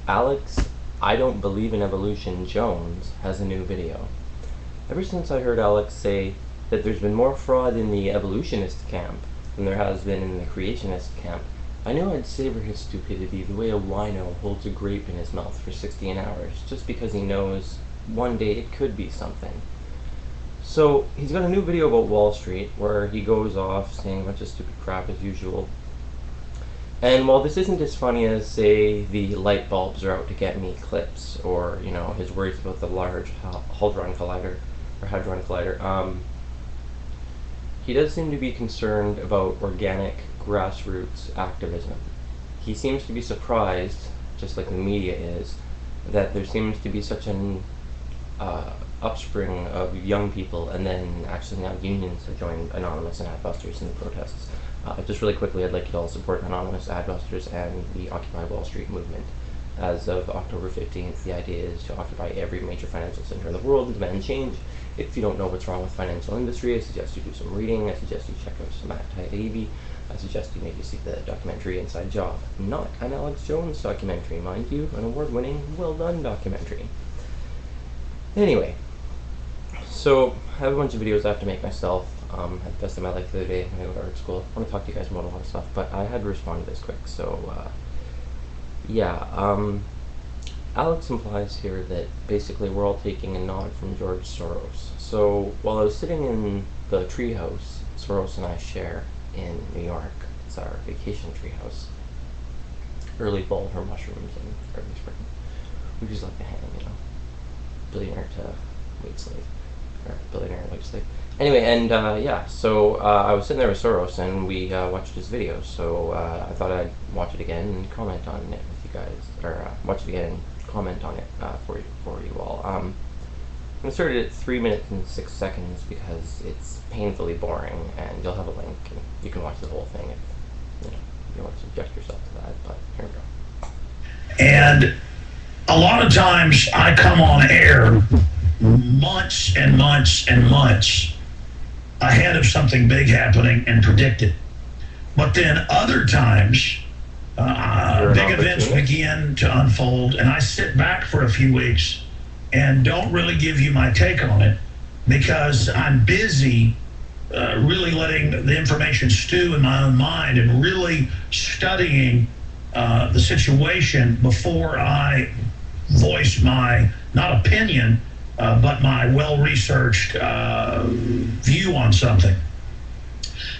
Alex, I don't believe in evolution Jones has a new video. Ever since I heard Alex say that there's been more fraud in the evolutionist camp than there has been in the creationist camp, I knew I'd savor his stupidity the way a wino holds a grape in his mouth for 16 hours, just because he knows one day it could be something. So he's got a new video about Wall Street where he goes off saying a bunch of stupid crap as usual. And while this isn't as funny as, say, the light bulbs are out to get me clips, or, you know, his worries about the Large Hadron Collider, he does seem to be concerned about organic grassroots activism. He seems to be surprised, just like the media is, that there seems to be such an upspring of young people, and then actually now unions have joined Anonymous and Adbusters in the protests. Just really quickly, I'd like you to all support Anonymous, Adbusters, and the Occupy Wall Street movement. As of October 15th, the idea is to occupy every major financial center in the world and demand change. If you don't know what's wrong with financial industry, I suggest you do some reading. I suggest you check out some HashyBee. I suggest you maybe see the documentary Inside Job. Not an Alex Jones documentary, mind you, an award-winning, well-done documentary. Anyway, so I have a bunch of videos I have to make myself. I had the best of my life the other day when I go to art school. I want to talk to you guys about a lot of stuff, but I had to respond to this quick. So, Alex implies here that basically we're all taking a nod from George Soros. So while I was sitting in the treehouse Soros and I share in New York, it's our vacation treehouse, early fall for mushrooms and early spring. We just like to hang, you know, billionaire to wait slave, or billionaire wait slave. Anyway, and so I was sitting there with Soros and we watched his video, so I thought I'd watch it again and comment on it with you guys, or watch it again and comment on it for you all. I'm going to start it at 3 minutes and 6 seconds because it's painfully boring, and you'll have a link and you can watch the whole thing if you want to subject yourself to that, but here we go. And a lot of times I come on air months and months and months ahead of something big happening and predict it. But then other times, big events begin to unfold, and I sit back for a few weeks and don't really give you my take on it because I'm busy really letting the information stew in my own mind and really studying the situation before I voice my, not opinion, but my well-researched view on something.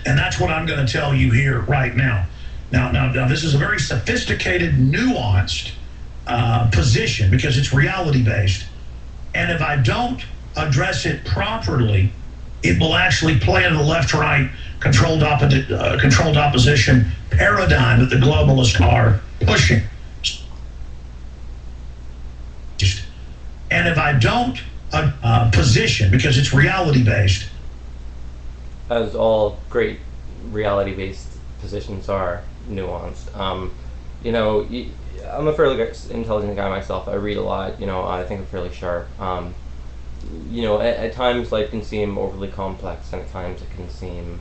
And that's what I'm going to tell you here right now. Now, this is a very sophisticated, nuanced position because it's reality-based. And if I don't address it properly, it will actually play into the left-right controlled opposition paradigm that the globalists are pushing. And if I don't position, because it's reality-based. As all great reality-based positions are, nuanced. I'm a fairly intelligent guy myself. I read a lot. I think I'm fairly sharp. At times life can seem overly complex, and at times it can seem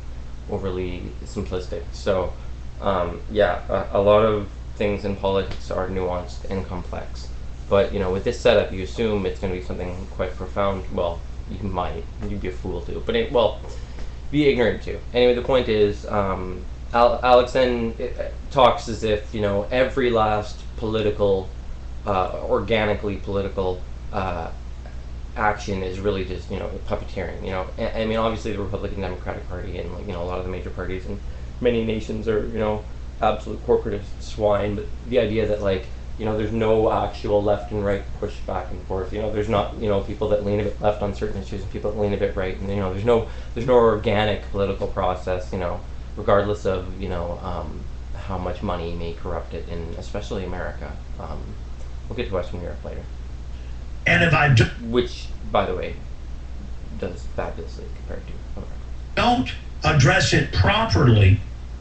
overly simplistic. So, a lot of things in politics are nuanced and complex. But with this setup, you assume it's going to be something quite profound. Well, you'd be a fool to, but be ignorant to. Anyway, the point is, Alex then talks as if every last political, organically political action is really just puppeteering. I mean, obviously the Republican Democratic Party and a lot of the major parties in many nations are absolute corporatist swine. But the idea that there's no actual left and right push back and forth. There's not people that lean a bit left on certain issues and people that lean a bit right, and there's no organic political process. Regardless of how much money may corrupt it, in especially America. We'll get to Western Europe later. And if I do, which, by the way, does fabulously compared to America. Don't address it properly,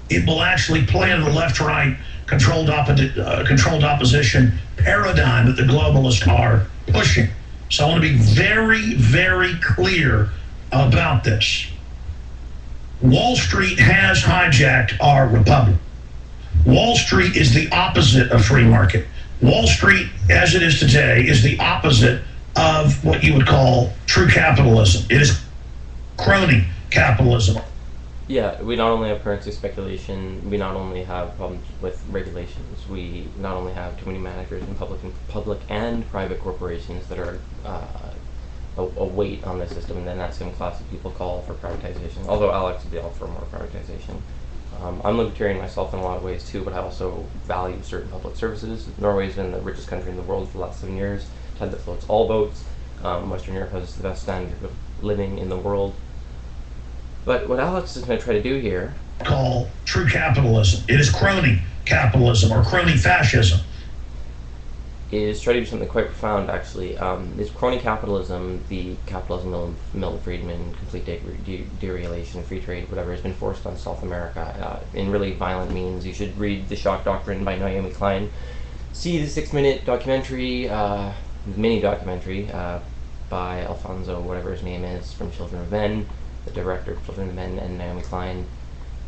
it will actually play into the left-right controlled opposition paradigm that the globalists are pushing. So I want to be very, very clear about this. Wall Street has hijacked our republic. Wall Street is the opposite of free market. Wall Street, as it is today, is the opposite of what you would call true capitalism. It is crony capitalism. Yeah, we not only have currency speculation, we not only have problems with regulations, we not only have too many managers in public and private corporations that are a weight on the system, and then that same class of people call for privatization. Although Alex would be all for more privatization. I'm libertarian myself in a lot of ways too, but I also value certain public services. Norway's been the richest country in the world for the last 7 years. Ted that floats all boats. Western Europe has the best standard of living in the world. But what Alex is going to try to do here, call true capitalism. It is crony capitalism or crony fascism. Is try to do something quite profound, actually. Is crony capitalism, the capitalism of Milton Friedman, complete deregulation, free trade, whatever, has been forced on South America in really violent means. You should read The Shock Doctrine by Naomi Klein. See the 6-minute documentary, mini documentary by Alfonso, whatever his name is, from Children of Men, the director of Children of Men, and Naomi Klein.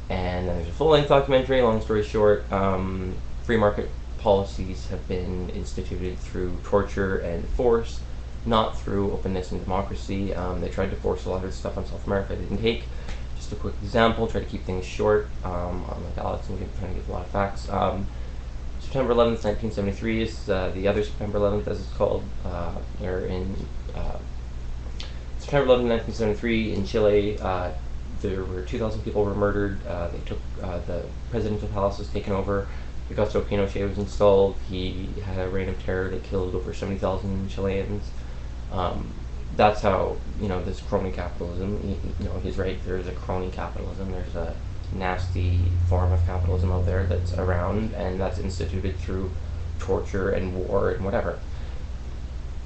And then there's a full-length documentary. Long story short, free market policies have been instituted through torture and force, not through openness and democracy. They tried to force a lot of stuff on South America. It didn't take. Just a quick example, try to keep things short. Unlike Alex, I'm trying to give a lot of facts. September 11th, 1973 is the other September 11th, as it's called, September 11th, 1973 in Chile. There were 2,000 people were murdered. They took the presidential palace was taken over. Augusto Pinochet was installed. He had a reign of terror that killed over 70,000 Chileans. That's how, this crony capitalism, he's right, there's a crony capitalism. There's a nasty form of capitalism out there that's around, and that's instituted through torture and war and whatever.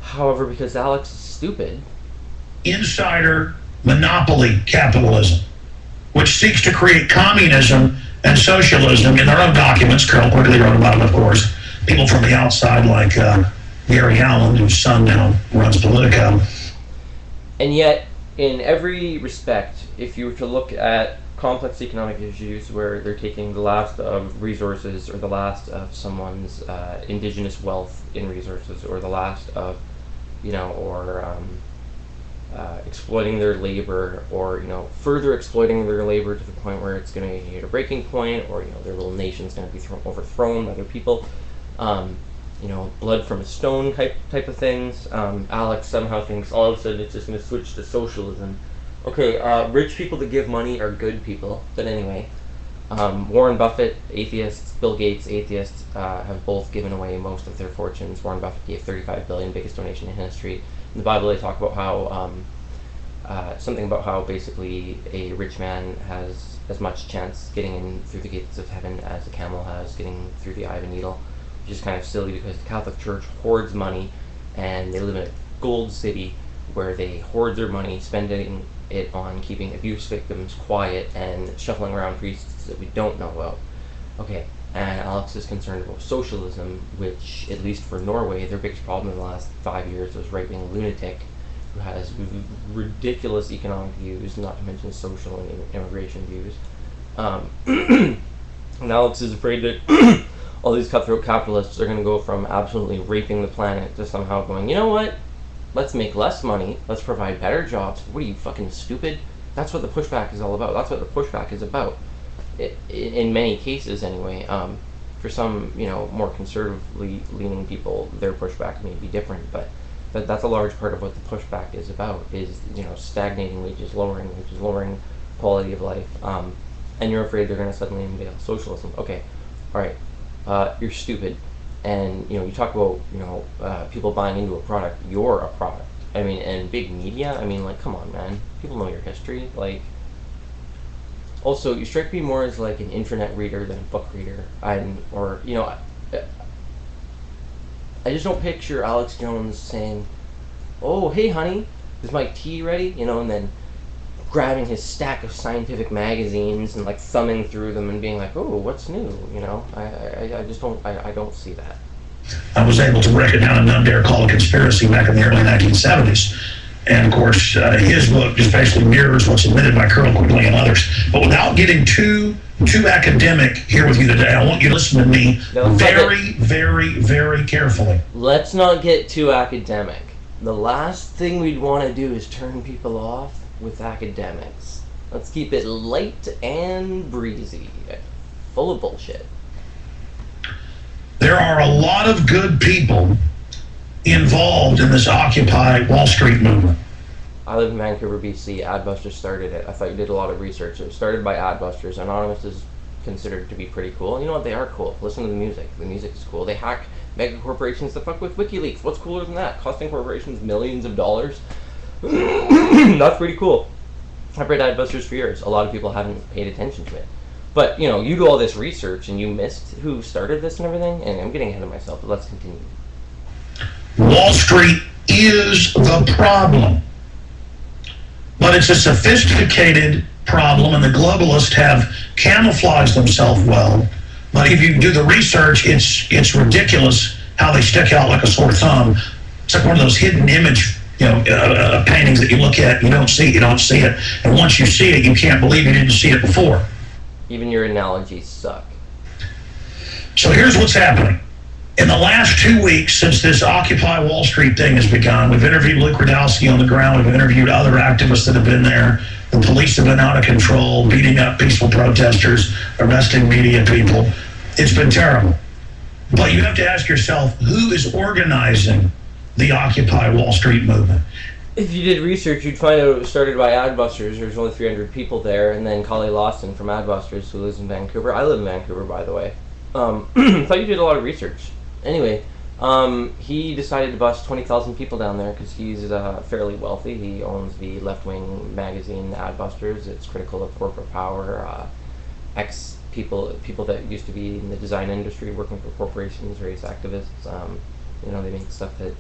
However, because Alex is stupid, insider monopoly capitalism, which seeks to create communism and socialism in their own documents. Carol quickly wrote about it, of course. People from the outside, like Gary Allen, whose son now runs Politico. And yet, in every respect, if you were to look at complex economic issues where they're taking the last of resources, or the last of someone's indigenous wealth in resources, or the last of, exploiting their labor, or further exploiting their labor to the point where it's going to hit a breaking point, or their little nation's going to be overthrown by other people, blood from a stone type of things. Alex somehow thinks all of a sudden it's just going to switch to socialism. Okay, rich people that give money are good people, but anyway, Warren Buffett, atheists, Bill Gates, atheists, have both given away most of their fortunes. Warren Buffett gave $35 billion, biggest donation in history. In the Bible, they talk about how something about how basically a rich man has as much chance getting in through the gates of heaven as a camel has getting through the eye of a needle, which is kind of silly because the Catholic Church hoards money, and they live in a gold city where they hoard their money, spending it on keeping abuse victims quiet and shuffling around priests that we don't know about. Okay, and Alex is concerned about socialism, which, at least for Norway, their biggest problem in the last 5 years was right-wing lunatic who has ridiculous economic views, not to mention social and immigration views. And Alex is afraid that all these cutthroat capitalists are going to go from absolutely raping the planet to somehow going, you know what? Let's make less money. Let's provide better jobs. What are you, fucking stupid? That's what the pushback is all about. That's what the pushback is about. In many cases, anyway. For some, more conservatively leaning people, their pushback may be different, but that's a large part of what the pushback is about. Is stagnating wages, lowering quality of life, and you're afraid they're going to suddenly unveil socialism. Okay, all right, you're stupid. And you talk about people buying into a product. You're a product. I mean, and big media. I mean, come on, man. People know your history. Also, you strike me more as an internet reader than a book reader. I just don't picture Alex Jones saying, "Oh, hey, honey, is my tea ready?" And then grabbing his stack of scientific magazines and thumbing through them and being like, "Oh, what's new?" I just don't. I don't see that. I was able to break it down and not dare call a conspiracy back in the early 1970s. And of course, his book just basically mirrors what's admitted by Colonel Quigley and others. But without getting too too academic here with you today. I want you to listen to me very, very, very carefully. Let's not get too academic. The last thing we'd want to do is turn people off with academics. Let's keep it light and breezy, full of bullshit. There are a lot of good people involved in this Occupy Wall Street movement. I live in Vancouver, BC. Adbusters started it. I thought you did a lot of research. It was started by Adbusters. Anonymous is considered to be pretty cool. You know what? They are cool. Listen to the music. The music is cool. They hack mega corporations to fuck with WikiLeaks. What's cooler than that? Costing corporations millions of dollars. That's pretty cool. I've read Adbusters for years. A lot of people haven't paid attention to it. But, you know, you do all this research and you missed who started this and everything, and I'm getting ahead of myself, but let's continue. Wall Street is the problem. But it's a sophisticated problem, and the globalists have camouflaged themselves well. But if you do the research, it's ridiculous how they stick out like a sore thumb. It's like one of those hidden image, paintings that you look at, you don't see it, and once you see it, you can't believe you didn't see it before. Even your analogies suck. So here's what's happening. In the last 2 weeks since this Occupy Wall Street thing has begun, we've interviewed Luke Rudowski on the ground, we've interviewed other activists that have been there. The police have been out of control, beating up peaceful protesters, arresting media people. It's been terrible. But you have to ask yourself, who is organizing the Occupy Wall Street movement? If you did research, you'd find out it was started by Adbusters. There's only 300 people there, and then Kali Lawson from Adbusters, who lives in Vancouver. I live in Vancouver, by the way. Thought you did a lot of research. Anyway, he decided to bust 20,000 people down there because he's fairly wealthy. He owns the left-wing magazine Adbusters. It's critical of corporate power. People that used to be in the design industry working for corporations, various activists. They make stuff that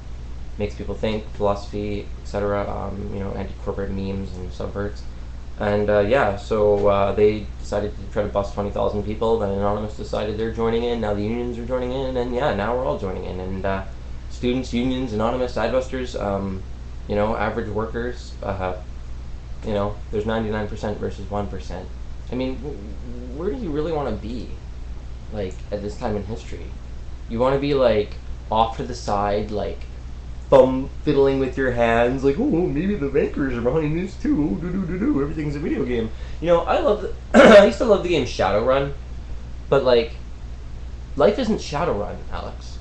makes people think, philosophy, etc. Anti-corporate memes and subverts. And so they decided to try to bust 20,000 people. Then Anonymous decided they're joining in. Now the unions are joining in, and now we're all joining in. And students, unions, Anonymous, Adbusters, average workers. There's 99% versus 1%. I mean, where do you really want to be, like, at this time in history? You want to be, like, off to the side, like, thumb fiddling with your hands, like, oh, maybe the bankers are behind this too. Oh, everything's a video game. I used to love the game Shadowrun, but, like, life isn't Shadowrun, Alex.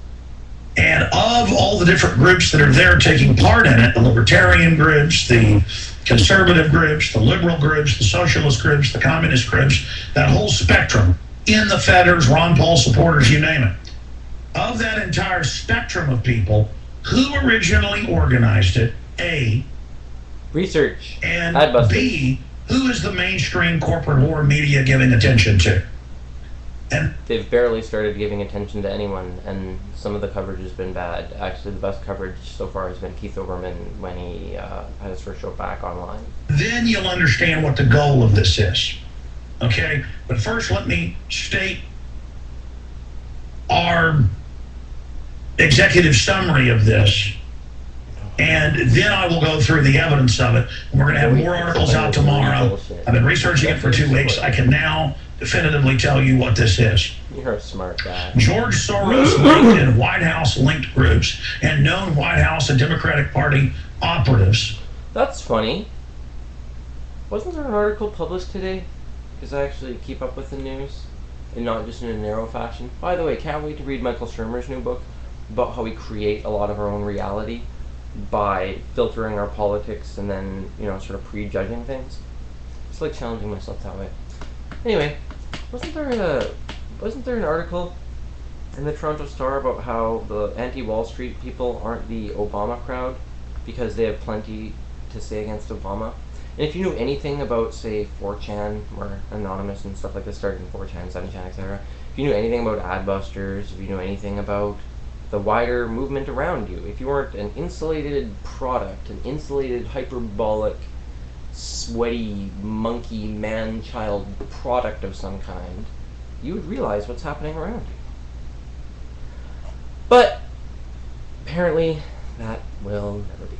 And of all the different groups that are there taking part in it, the libertarian groups, the conservative groups, the liberal groups, the socialist groups, the communist groups, that whole spectrum, in the fetters, Ron Paul supporters, you name it. Of that entire spectrum of people, who originally organized it? A. Research. And Adbusters. B. Who is the mainstream corporate war media giving attention to? And they've barely started giving attention to anyone, and some of the coverage has been bad. Actually, the best coverage so far has been Keith Olbermann when he had his first show back online. Then you'll understand what the goal of this is. Okay? But first, let me state our executive summary of this, and then I will go through the evidence of it. We're going to have more articles out tomorrow. I've been researching it for 2 weeks. I can now definitively tell you what this is. You're a smart guy. George Soros linked in White House linked groups and known White House and Democratic Party operatives. That's funny. Wasn't there an article published today? Because I actually keep up with the news, and not just in a narrow fashion. By the way, can't wait to read Michael Shermer's new book about how we create a lot of our own reality by filtering our politics and then, sort of prejudging things. It's like challenging myself that way. Anyway, wasn't there an article in the Toronto Star about how the anti-Wall Street people aren't the Obama crowd because they have plenty to say against Obama? And if you knew anything about, say, 4chan, or Anonymous and stuff like this, started in 4chan, 7chan, etc., if you knew anything about Adbusters, if you knew anything about the wider movement around you, if you weren't an insulated product, an insulated, hyperbolic, sweaty, monkey, man-child product of some kind, you would realize what's happening around you. But apparently that will never be.